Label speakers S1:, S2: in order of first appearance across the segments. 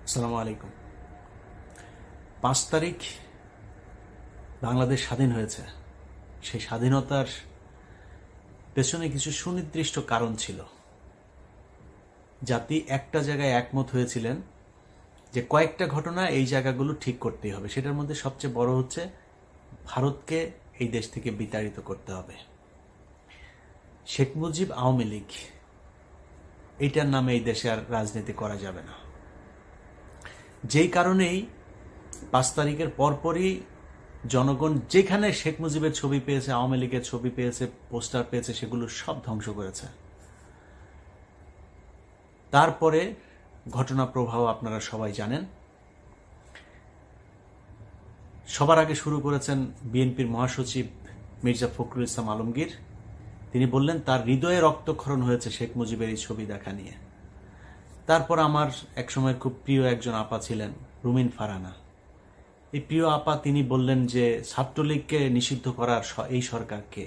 S1: আসসালামু আলাইকুম। 5 তারিখ বাংলাদেশ স্বাধীন হয়েছে। সেই স্বাধীনতার পেছনে কিছু সুনির্দিষ্ট কারণ ছিল। জাতি একটা জায়গায় একমত হয়েছিলেন যে কয়েকটা ঘটনা এই জায়গাগুলো ঠিক করতেই হবে। সেটার মধ্যে সবচেয়ে বড় হচ্ছে ভারতকে এই দেশ থেকে বিতাড়িত করতে হবে। শেখ মুজিব আওয়ামী লীগ এইটার নামে এই দেশে আর রাজনীতি করা যাবে না। যেই কারণেই 5 তারিখের পরপরই জনগণ যেখানে শেখ মুজিবের ছবি পেয়েছে, আওয়ামী লীগের ছবি পেয়েছে, পোস্টার পেয়েছে, সেগুলো সব ধ্বংস করেছে। তারপরে ঘটনা প্রবাহ আপনারা সবাই জানেন। সবার আগে শুরু করেছেন বিএনপির মহাসচিব মির্জা ফখরুল ইসলাম আলমগীর। তিনি বললেন তার হৃদয়ে রক্তক্ষরণ হয়েছে শেখ মুজিবের এই ছবি দেখা নিয়ে। তারপর আমার একসময়ের খুব প্রিয় একজন আপা ছিলেন রুমিন ফারহানা। এই প্রিয় আপা তিনি বললেন যে ছাত্রলীগকে নিষিদ্ধ করার এই সরকারকে।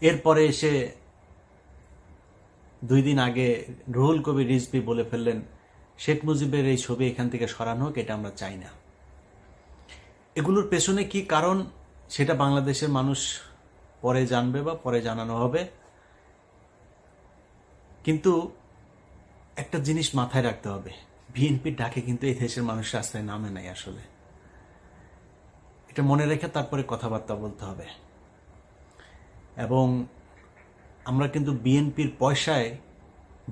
S1: এরপরে এসে 2 দিন আগে রুহুল কবির রিজভী বলে ফেললেন শেখ মুজিবের এই ছবি এখান থেকে সরানো হোক, এটা আমরা চাই না। এগুলোর পেছনে কি কারণ সেটা বাংলাদেশের মানুষ পরে জানবে বা পরে জানানো হবে। কিন্তু একটা জিনিস মাথায় রাখতে হবে, বিএনপির ডাকে কিন্তু এই দেশের মানুষ রাস্তায় নামে নাই। আসলে এটা মনে রেখে তারপরে কথাবার্তা বলতে হবে। এবং আমরা কিন্তু বিএনপির পয়সায়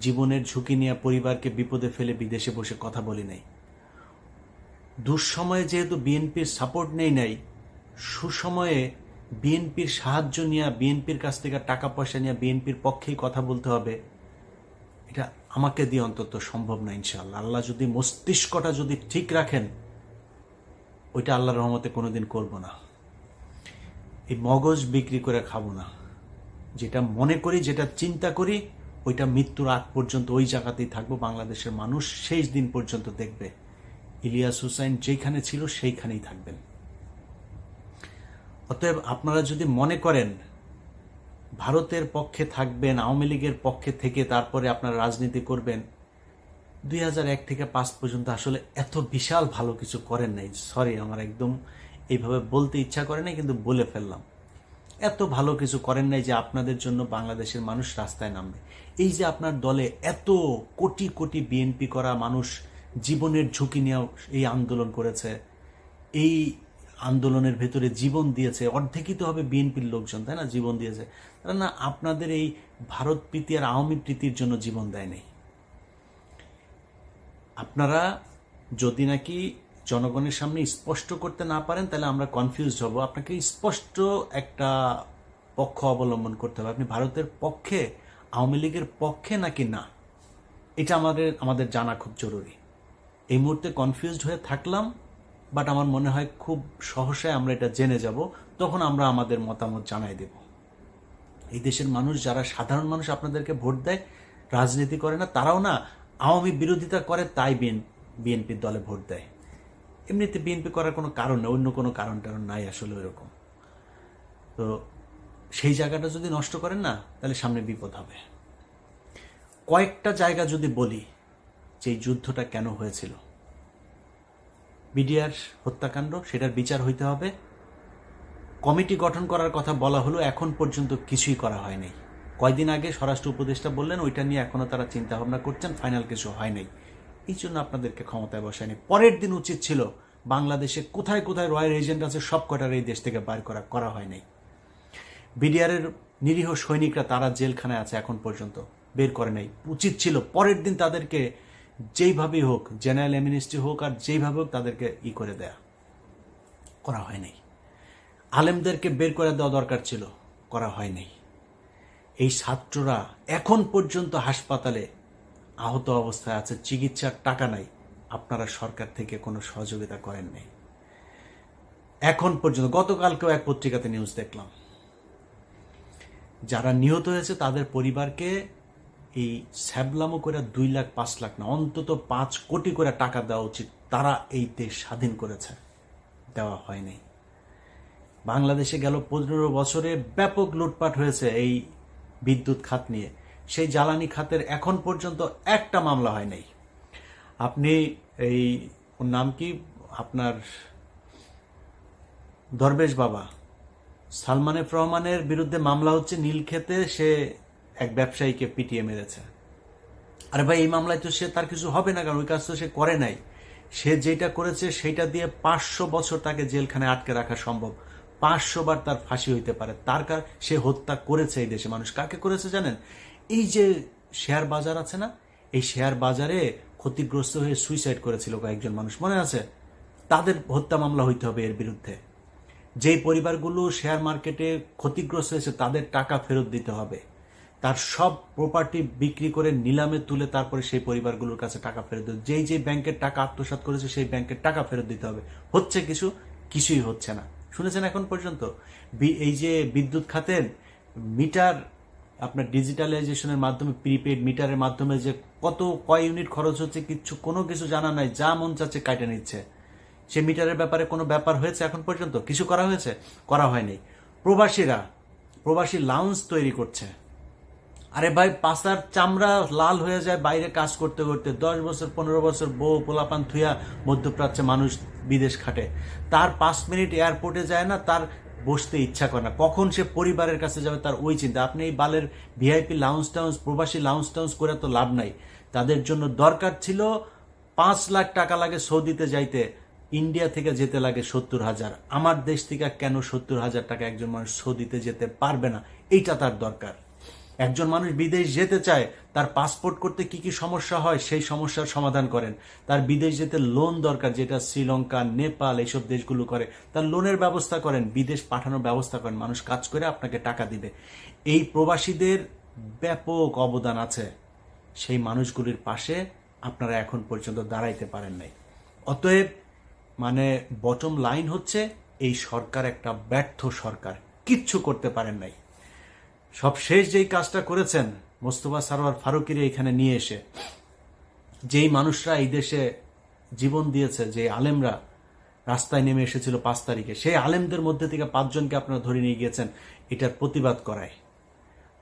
S1: জীবনের ঝুঁকি নিয়ে পরিবারকে বিপদে ফেলে বিদেশে বসে কথা বলি নাই। দুঃসময়ে যেহেতু বিএনপির সাপোর্ট নাই, সুসময়ে বিএনপির সাহায্য নিয়ে, বিএনপির কাছ থেকে টাকা পয়সা নিয়ে বিএনপির পক্ষেই কথা বলতে হবে। এটা আমাকে দিয়ে অন্তত সম্ভব না। ইনশাআল্লাহ আল্লাহ যদি মস্তিষ্কটা যদি ঠিক রাখেন, ওইটা আল্লাহর রহমতে কোনোদিন করব না। এই মগজ বিক্রি করে খাবো না। যেটা মনে করি, যেটা চিন্তা করি, ওইটা মৃত্যুর আগ পর্যন্ত ওই জায়গাতেই থাকবো। বাংলাদেশের মানুষ শেষ দিন পর্যন্ত দেখবে ইলিয়াস হুসাইন যেখানে ছিল সেইখানেই থাকবেন। অতএব আপনারা যদি মনে করেন ভারতের পক্ষে থাকবেন, আওয়ামী লীগের পক্ষে থেকে তারপরে আপনারা রাজনীতি করবেন, 2001 থেকে 5 পর্যন্ত আসলে এত বিশাল ভালো কিছু করেন নাই। সরি, আমার একদম এইভাবে বলতে ইচ্ছা করে নাই, কিন্তু বলে ফেললাম। এত ভালো কিছু করেন নাই যে আপনাদের জন্য বাংলাদেশের মানুষ রাস্তায় নামবে। এই যে আপনার দলে এত কোটি কোটি বিএনপি করা মানুষ জীবনের ঝুঁকি নিয়ে এই আন্দোলন করেছে, এই আন্দোলনের ভেতরে জীবন দিয়েছে, অর্ধেকই তো হবে বিএনপির লোকজন, তাই না? জীবন দিয়েছে তারা না আপনাদের এই ভারত প্রীতি আর আওয়ামী প্রীতির জন্য জীবন দেয় নাই। আপনারা যদি নাকি জনগণের সামনে স্পষ্ট করতে না পারেন, তাহলে আমরা কনফিউজ হব। আপনাকে স্পষ্ট একটা পক্ষ অবলম্বন করতে হবে। আপনি ভারতের পক্ষে, আওয়ামী লীগের পক্ষে নাকি না, এটা আমাদের জানা খুব জরুরি। এই মুহূর্তে কনফিউজড হয়ে থাকলাম, বাট আমার মনে হয় খুব সহসায় আমরা এটা জেনে যাব, তখন আমরা আমাদের মতামত জানাই দেব। এই দেশের মানুষ, যারা সাধারণ মানুষ আপনাদেরকে ভোট দেয়, রাজনীতি করে না, তারাও না আওয়ামী বিরোধিতা করে, তাই বিএনপির দলে ভোট দেয়। এমনিতে বিএনপি করার কোনো কারণ নেই, অন্য কোনো কারণ নাই আসলে ওইরকম। তো সেই জায়গাটা যদি নষ্ট করেন না, তাহলে সামনে বিপদ হবে। কয়েকটা জায়গা যদি বলি যে এই যুদ্ধটা কেন হয়েছিল, বিডিআর হত্যাকাণ্ড, সেটার বিচার হইতে হবে। কমিটি গঠন করার কথা বলা হলো, এখন পর্যন্ত কিছুই করা হয়নি। কয়দিন আগে স্বরাষ্ট্র উপদেষ্টা বললেন ওইটা নিয়ে এখনো তারা চিন্তা ভাবনা করছেন, ফাইনাল কিছু হয় নাই। এই জন্য আপনাদেরকে ক্ষমতায় বসায়নি। পরের দিন উচিত ছিল বাংলাদেশে কোথায় কোথায় রয়্যাল এজেন্ট আছে সব কটার এই দেশ থেকে বাইর করা হয় নাই। বিডিআরের নিরীহ সৈনিকরা তারা জেলখানায় আছে, এখন পর্যন্ত বের করে নাই। উচিত ছিল পরের দিন তাদেরকে যেইভাবেই হোক, জেনারেল অ্যামনেস্টি হোক আর যেইভাবে হোক, তাদেরকে করে দেয়া। করা হয় নাই। আলেমদেরকে বের করে দেওয়া দরকার ছিল, করা হয় নাই। এই ছাত্ররা এখন পর্যন্ত হাসপাতালে আহত অবস্থায় আছে, চিকিৎসার টাকা নাই। আপনারা সরকার থেকে কোনো সহযোগিতা করেন নাই এখন পর্যন্ত। গতকালকেও এক পত্রিকাতে নিউজ দেখলাম, যারা নিহত হয়েছে তাদের পরিবারকে এই স্যাবলামো করে 2 লাখ 5 লাখ না, অন্তত 5 কোটি করে টাকা দেওয়া উচিত। তারা এই দেশ স্বাধীন করেছে, দেওয়া হয় নাই। বাংলাদেশে গেল 15 বছরে ব্যাপক লুটপাট হয়েছে এই বিদ্যুৎ খাত নিয়ে। সেই জ্বালানি খাতের এখন পর্যন্ত একটা মামলা হয় নাই। আপনি এই ওর নাম কি আপনার দরবেশ বাবা সালমান এফ রহমানের বিরুদ্ধে মামলা হচ্ছে নীলক্ষেতে, সে এক ব্যবসায়ীকে পিটিয়ে মেরেছে। আরে ভাই, এই মামলায় তো সে তার কিছু হবে না, কারণ ওই কাজ তো সে করে নাই। সে যেটা করেছে সেটা দিয়ে 500 বছর তাকে জেলখানে আটকে রাখা সম্ভব, 500 বার তার ফাঁসি হইতে পারে। সে হত্যা করেছে এই দেশে মানুষ। কাকে করেছে জানেন? এই যে শেয়ার বাজার আছে না, এই শেয়ার বাজারে ক্ষতিগ্রস্ত হয়ে সুইসাইড করেছিল কয়েকজন মানুষ, মনে আছে? তাদের হত্যা মামলা হইতে হবে এর বিরুদ্ধে। যেই পরিবারগুলো শেয়ার মার্কেটে ক্ষতিগ্রস্ত হয়েছে তাদের টাকা ফেরত দিতে হবে। তার সব প্রপার্টি বিক্রি করে নিলামে তুলে তারপরে সেই পরিবারগুলোর কাছে টাকা ফেরত দিতে। যেই ব্যাংকের টাকা আত্মসাৎ করেছে সেই ব্যাংকের টাকা ফেরত দিতে হবে। হচ্ছে কিছুই হচ্ছে না। শুনেছেন এখন পর্যন্ত? এই যে বিদ্যুৎ খাতের মিটার আপনার ডিজিটালাইজেশনের মাধ্যমে, প্রিপেড মিটারের মাধ্যমে যে কয় ইউনিট খরচ হচ্ছে কোনো কিছু জানা নাই, যা মন চাচ্ছে কাটে নিচ্ছে। সে মিটারের ব্যাপারে কোনো ব্যাপার হয়েছে এখন পর্যন্ত? কিছু করা হয়েছে? করা হয়নি। প্রবাসী লাউঞ্জ তৈরি করছে। আরে ভাই, পাছার চামড়া লাল হয়ে যায় বাইরে কাজ করতে করতে। 10 বছর 15 বছর বউ পোলাপান থুয়া মধ্যপ্রাচ্যে মানুষ বিদেশ খাটে, তার 5 মিনিট এয়ারপোর্টে যায় না, তার বসতে ইচ্ছা করে না। কখন সে পরিবারের কাছে যাবে তার ওই চিন্তা। আপনি এই বালের ভিআইপি লাউঞ্জ টাউন্স, প্রবাসী লাউঞ্জ টাউন্স করে তো লাভ নাই। তাদের জন্য দরকার ছিল 5 লাখ টাকা লাগে সৌদিতে যাইতে, ইন্ডিয়া থেকে যেতে লাগে 70,000। আমার দেশ থেকে কেন 70,000 টাকা একজন মানুষ সৌদিতে যেতে পারবে না? এইটা তার দরকার। একজন মানুষ বিদেশ যেতে চায়, তার পাসপোর্ট করতে কি কি সমস্যা হয় সেই সমস্যার সমাধান করেন। তার বিদেশ যেতে লোন দরকার, যেটা শ্রীলঙ্কা, নেপাল এইসব দেশগুলো করে, তার লোনের ব্যবস্থা করেন, বিদেশ পাঠানোর ব্যবস্থা করেন, মানুষ কাজ করে আপনাকে টাকা দিবে। এই প্রবাসীদের ব্যাপক অবদান আছে, সেই মানুষগুলির পাশে আপনারা এখন পর্যন্ত দাঁড়াইতে পারেন নাই। অতএব বটম লাইন হচ্ছে, এই সরকার একটা ব্যর্থ সরকার, কিচ্ছু করতে পারেন নাই। সবশেষ যেই কাজটা করেছেন মোস্তফা সরোয়ার ফারুকীর এখানে নিয়ে এসে, যেই মানুষরা এই দেশে জীবন দিয়েছে, যে আলেমরা রাস্তায় নেমে এসেছিল 5 তারিখে, সেই আলেমদের মধ্যে থেকে 5 জনকে আপনারা ধরে নিয়ে গিয়েছেন এটার প্রতিবাদ করায়।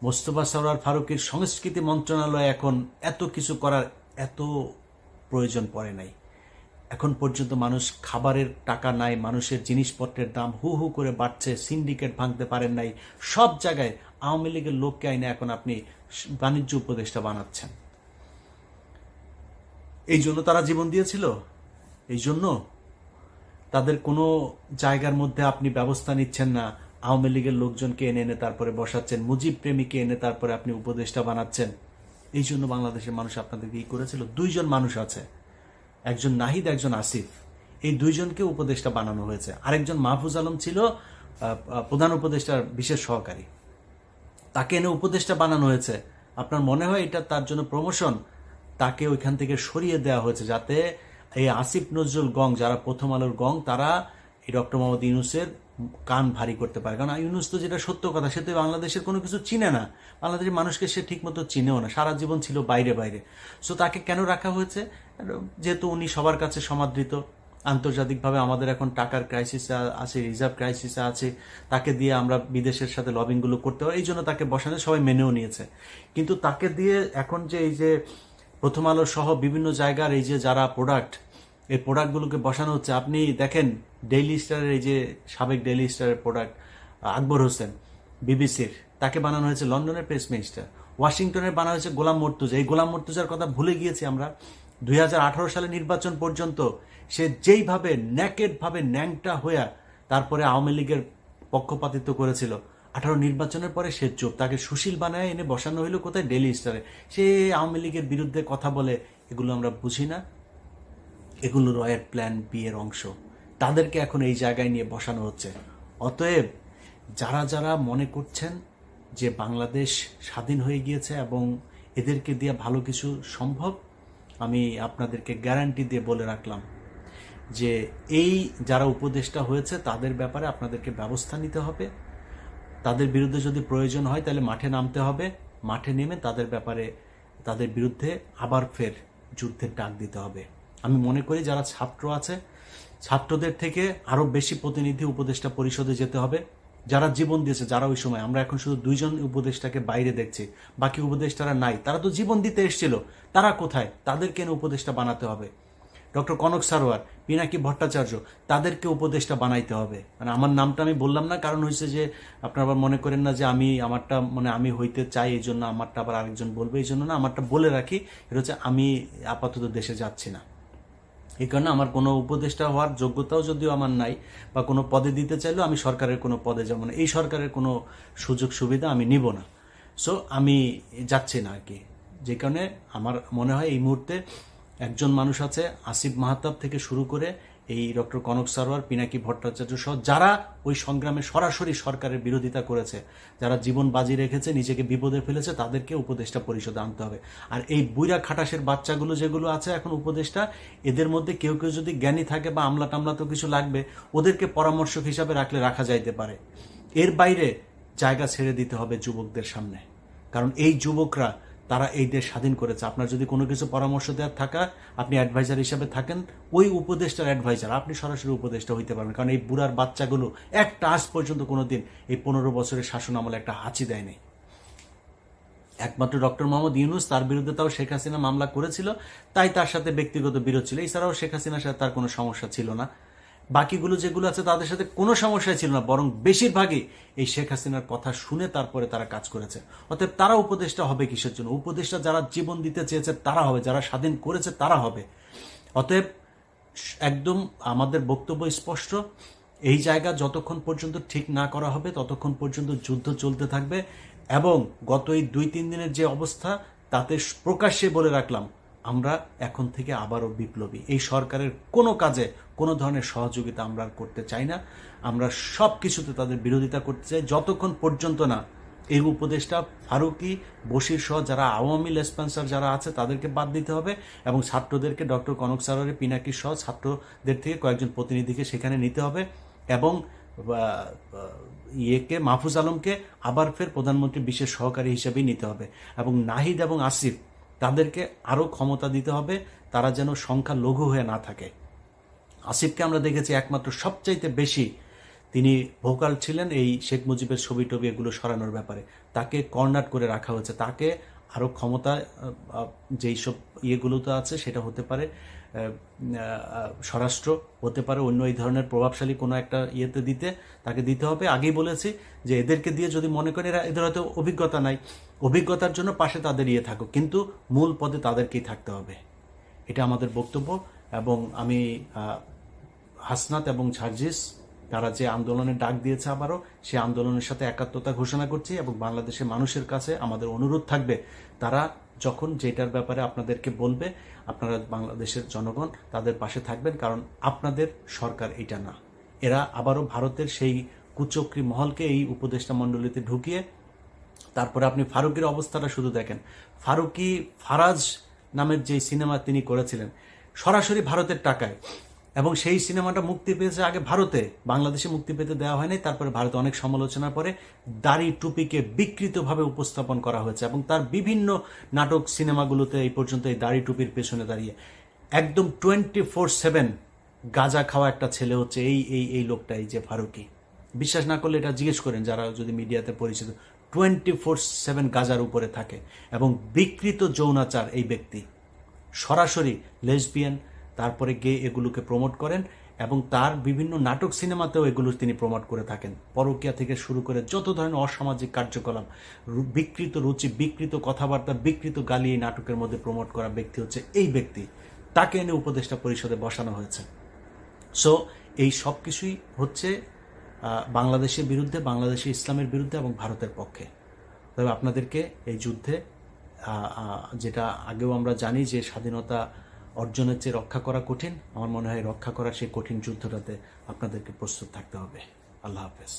S1: মোস্তফা সরোয়ার ফারুকীর সংস্কৃতি মন্ত্রণালয় এখন এত কিছু করার এত প্রয়োজন পড়ে নাই। এখন পর্যন্ত মানুষ খাবারের টাকা নাই, মানুষের জিনিসপত্রের দাম হু হু করে বাড়ছে, সিন্ডিকেট ভাঙতে পারেন নাই। সব জায়গায় আওয়ামী লীগের লোককে আইনে এখন আপনি বাণিজ্য উপদেষ্টা বানাচ্ছেন। এই জন্য তারা জীবন দিয়েছিল? এই জন্য তাদের কোনো জায়গার মধ্যে আপনি ব্যবস্থা নিচ্ছেন না, আওয়ামী লীগের লোকজনকে এনে এনে তারপরে বসাচ্ছেন, মুজিব প্রেমীকে এনে তারপরে আপনি উপদেষ্টা বানাচ্ছেন। এই জন্য বাংলাদেশের মানুষ আপনাদেরকে কি করেছিল? 2 জন মানুষ আছে, একজন নাহিদ, একজন আসিফ, এই 2 জনকে উপদেষ্টা বানানো হয়েছে। আরেকজন মাহফুজ আলম ছিল প্রধান উপদেষ্টার বিশেষ সহকারী, তাকে এনে উপদেষ্টা বানানো হয়েছে। আপনার মনে হয় এটা তার জন্য প্রমোশন? তাকে ওইখান থেকে সরিয়ে দেওয়া হয়েছে যাতে এই আসিফ নজরুল গং, যারা প্রথম আলোর গং, তারা এই ডক্টর মোহাম্মদ ইউনূসের কান ভারী করতে পারে। কারণ ইউনূস তো যেটা সত্য কথা, সে তো বাংলাদেশের কোনো কিছু চিনে না, বাংলাদেশের মানুষকে সে ঠিক মতো চিনেও না, সারা জীবন ছিল বাইরে বাইরে। সো তাকে কেন রাখা হয়েছে? যেহেতু উনি সবার কাছে সমাদৃত, আন্তর্জাতিকভাবে আমাদের এখন টাকার ক্রাইসিস আছে, রিজার্ভ ক্রাইসিস আছে, তাকে দিয়ে আমরা বিদেশের সাথে লবিংগুলো করতে পারি, এই জন্য তাকে বসানো, সবাই মেনেও নিয়েছে। কিন্তু তাকে দিয়ে এখন যে এই যে প্রথম আলো সহ বিভিন্ন জায়গার এই যে যারা প্রোডাক্ট, এই প্রোডাক্টগুলোকে বসানো হচ্ছে। আপনি দেখেন ডেইলি স্টারের এই যে সাবেক ডেইলি স্টারের প্রোডাক্ট আকবর হোসেন বিবিসির, তাকে বানানো হয়েছে লন্ডনের প্রেস মিনিস্টার। ওয়াশিংটনের বানানো হয়েছে গোলাম মর্তুজা। এই গোলাম মর্তুজার কথা ভুলে গিয়েছি আমরা। 2018 সালে নির্বাচন পর্যন্ত সে যেইভাবে ন্যাকেডভাবে ন্যাংটা হইয়া তারপরে আওয়ামী লীগের পক্ষপাতিত্ব করেছিল, 18 নির্বাচনের পরে সে চুপ। তাকে সুশীল বানায় এনে বসানো হইল কোথায়? ডেইলি স্টারে। সে আওয়ামী লীগের বিরুদ্ধে কথা বলে, এগুলো আমরা বুঝি না? এগুলো রয়ের প্ল্যান বি এর অংশ। তাদেরকে এখন এই জায়গায় নিয়ে বসানো হচ্ছে। অতএব যারা যারা মনে করছেন যে বাংলাদেশ স্বাধীন হয়ে গিয়েছে এবং এদেরকে দিয়ে ভালো কিছু সম্ভব, আমি আপনাদেরকে গ্যারান্টি দিয়ে বলে রাখলাম যে এই যারা উপদেষ্টা হয়েছে তাদের ব্যাপারে আপনাদেরকে ব্যবস্থা নিতে হবে। তাদের বিরুদ্ধে যদি প্রয়োজন হয় তাহলে মাঠে নামতে হবে, মাঠে নেমে তাদের ব্যাপারে, তাদের বিরুদ্ধে আবার ফের যুদ্ধের ডাক দিতে হবে। আমি মনে করি যারা ছাত্র আছে, ছাত্রদের থেকে আরও বেশি প্রতিনিধি উপদেষ্টা পরিষদে যেতে হবে, যারা জীবন দিয়েছে, যারা ওই সময়, আমরা এখন শুধু 2জন উপদেষ্টাকে বাইরে দেখছি, বাকি উপদেষ্টারা নাই। তারা তো জীবন দিতে এসেছিল, তারা কোথায়? তাদেরকে এনে উপদেষ্টা বানাতে হবে। ডক্টর কনক সারোয়ার, পিনাকি ভট্টাচার্য, তাদেরকে উপদেষ্টা বানাইতে হবে। মানে আমার নামটা আমি বললাম না, কারণ হয়েছে যে আপনারা আবার মনে করেন না যে আমি আমারটা মানে আমি হইতে চাই এই জন্য আমারটা আবার আরেকজন বলবে, এই জন্য না, আমারটা বলে রাখি। এটা হচ্ছে আমি আপাতত দেশে যাচ্ছি না, এই কারণে আমার কোনো উপদেষ্টা হওয়ার যোগ্যতাও যদিও আমার নাই, বা কোনো পদে দিতে চাইলেও আমি সরকারের কোনো পদে যাব না, এই সরকারের কোনো সুযোগ সুবিধা আমি নিব না। সো আমি যাচ্ছি না আর কি। যে কারণে আমার মনে হয় এই মুহূর্তে একজন মানুষ আছে, আসিফ মাহতাব থেকে শুরু করে এই ডক্টর কনক সারোয়ার, পিনাকি ভট্টাচার্য সহ যারা ওই সংগ্রামে সরাসরি সরকারের বিরোধিতা করেছে, যারা জীবন বাজি রেখেছে, নিজেকে বিপদে ফেলেছে, তাদেরকে উপদেষ্টা পরিষদে আনতে হবে। আর এই বুইরা খাটাসের বাচ্চাগুলো যেগুলো আছে এখন উপদেষ্টা, এদের মধ্যে কেউ কেউ যদি জ্ঞানী থাকে বা আমলা টামলা তো কিছু লাগবে, ওদেরকে পরামর্শক হিসাবে রাখলে রাখা যাইতে পারে। এর বাইরে জায়গা ছেড়ে দিতে হবে যুবকদের সামনে, কারণ এই যুবকরা তারা এই দেশ স্বাধীন করেছে। আপনার যদি কোনো কিছু পরামর্শ দেওয়ার থাকা, আপনি অ্যাডভাইজার হিসাবে থাকেন, ওই উপদেষ্টার অ্যাডভাইজার, আপনি সরাসরি উপদেষ্টা হইতে পারবেন। কারণ এই বুড়ার বাচ্চাগুলো একটা আজ পর্যন্ত কোনোদিন এই 15 বছরের শাসন আমলে একটা হাঁচি দেয়নি। একমাত্র ডক্টর মোহাম্মদ ইউনূস, তার বিরুদ্ধে তাও শেখ হাসিনা মামলা করেছিল, তাই তার সাথে ব্যক্তিগত বিরোধ ছিল, এছাড়াও শেখ হাসিনার সাথে তার কোনো সমস্যা ছিল না। বাকিগুলো যেগুলো আছে তাদের সাথে কোনো সমস্যাই ছিল না, বরং বেশিরভাগই এই শেখ হাসিনার কথা শুনে তারপরে তারা কাজ করেছে। অতএব তারা উপদেষ্টা হবে কিসের জন্য? উপদেষ্টা যারা জীবন দিতে চেয়েছে তারা হবে, যারা স্বাধীন করেছে তারা হবে। অতএব একদম আমাদের বক্তব্য স্পষ্ট, এই জায়গা যতক্ষণ পর্যন্ত ঠিক না করা হবে ততক্ষণ পর্যন্ত যুদ্ধ চলতে থাকবে। এবং গত এই 2-3 দিনের যে অবস্থা, তাতে প্রকাশ্যে বলে রাখলাম, আমরা এখন থেকে আবারও বিপ্লবী। এই সরকারের কোনো কাজে কোনো ধরনের সহযোগিতা আমরা আর করতে চাই না। আমরা সব কিছুতে তাদের বিরোধিতা করতে চাই, যতক্ষণ পর্যন্ত না এই উপদেষ্টা ফারুকী, বশির সহ যারা আওয়ামী লেসপেন্সার যারা আছে তাদেরকে বাদ দিতে হবে, এবং ছাত্রদেরকে ডক্টর কনক সারোয়ার, পিনাকি সহ ছাত্রদের থেকে কয়েকজন প্রতিনিধিকে সেখানে নিতে হবে, এবং মাহফুজ আলমকে আবার ফের প্রধানমন্ত্রীর বিশেষ সহকারী হিসেবেই নিতে হবে, এবং নাহিদ এবং আসিফ তাদেরকে আরও ক্ষমতা দিতে হবে, তারা যেন সংখ্যা লঘু হয়ে না থাকে। আসিফকে আমরা দেখেছি একমাত্র সবচাইতে বেশি তিনি ভোকাল ছিলেন এই শেখ মুজিবের ছবি টবি এগুলো সরানোর ব্যাপারে, তাকে কর্নার করে রাখা হয়েছে। তাকে আরও ক্ষমতা, যেই সব ইয়েগুলোতে আছে, সেটা হতে পারে স্বরাষ্ট্র, হতে পারে অন্য এই ধরনের প্রভাবশালী কোনো একটা ইয়েতে তাকে দিতে হবে। আগেই বলেছি যে এদেরকে দিয়ে যদি মনে করেন এদের হয়তো অভিজ্ঞতা নাই, অভিজ্ঞতার জন্য পাশে তাদের ইয়ে থাকুক, কিন্তু মূল পদে তাদেরকেই থাকতে হবে। এটা আমাদের বক্তব্য। এবং আমি হাসনাত এবং ঝার্জিস তারা যে আন্দোলনের ডাক দিয়েছে, আবারও সে আন্দোলনের সাথে একাত্মতা ঘোষণা করছি, এবং বাংলাদেশের মানুষের কাছে আমাদের অনুরোধ থাকবে, তারা যখন যেটার ব্যাপারে আপনাদেরকে বলবে, আপনারা বাংলাদেশের জনগণ তাদের পাশে থাকবেন, কারণ আপনাদের সরকার এটা না। এরা আবারও ভারতের সেই কুচক্রী মহলকে এই উপদেষ্টা মণ্ডলীতে ঢুকিয়ে, তারপরে আপনি ফারুকের অবস্থাটা শুধু দেখেন। ফারুকি ফারাজ নামের যে সিনেমা তিনি করেছিলেন সরাসরি ভারতের টাকায়, এবং সেই সিনেমাটা মুক্তি পেয়েছে আগে ভারতে, বাংলাদেশে মুক্তি পেতে দেওয়া হয়নি। তারপরে ভারতে অনেক সমালোচনার পরে দাড়ি টুপিকে বিকৃতভাবে উপস্থাপন করা হয়েছে, এবং তার বিভিন্ন নাটক সিনেমাগুলোতে এই পর্যন্ত এই দাড়ি টুপির পেছনে দাঁড়িয়ে একদম 24/7 গাঁজা খাওয়া একটা ছেলে হচ্ছে এই লোকটা, এই যে ফারুকি। বিশ্বাস না করলে এটা জিজ্ঞেস করেন যারা যদি মিডিয়াতে পরিচিত, 24/7 গাঁজার উপরে থাকে, এবং বিকৃত যৌনাচার এই ব্যক্তি সরাসরি লেসবিয়ান, তারপরে গে এগুলোকে প্রমোট করেন, এবং তার বিভিন্ন নাটক সিনেমাতেও এগুলো তিনি প্রমোট করে থাকেন। পরকীয়া থেকে শুরু করে যত ধরনের অসামাজিক কার্যকলাপ, বিকৃত রুচি, বিকৃত কথাবার্তা, বিকৃত গালি এই নাটকের মধ্যে প্রমোট করা ব্যক্তি হচ্ছে এই ব্যক্তি। তাকে এনে উপদেষ্টা পরিষদে বসানো হয়েছে। সো এই সব কিছুই হচ্ছে বাংলাদেশের বিরুদ্ধে, বাংলাদেশের ইসলামের বিরুদ্ধে এবং ভারতের পক্ষে। তবে আপনাদেরকে এই যুদ্ধে, যেটা আগেও আমরা জানি যে স্বাধীনতা অর্জনের চেয়ে রক্ষা করা কঠিন, আমার মনে হয় রক্ষা করার সেই কঠিন যুদ্ধটাতে আপনাদেরকে প্রস্তুত থাকতে হবে। আল্লাহ হাফেজ।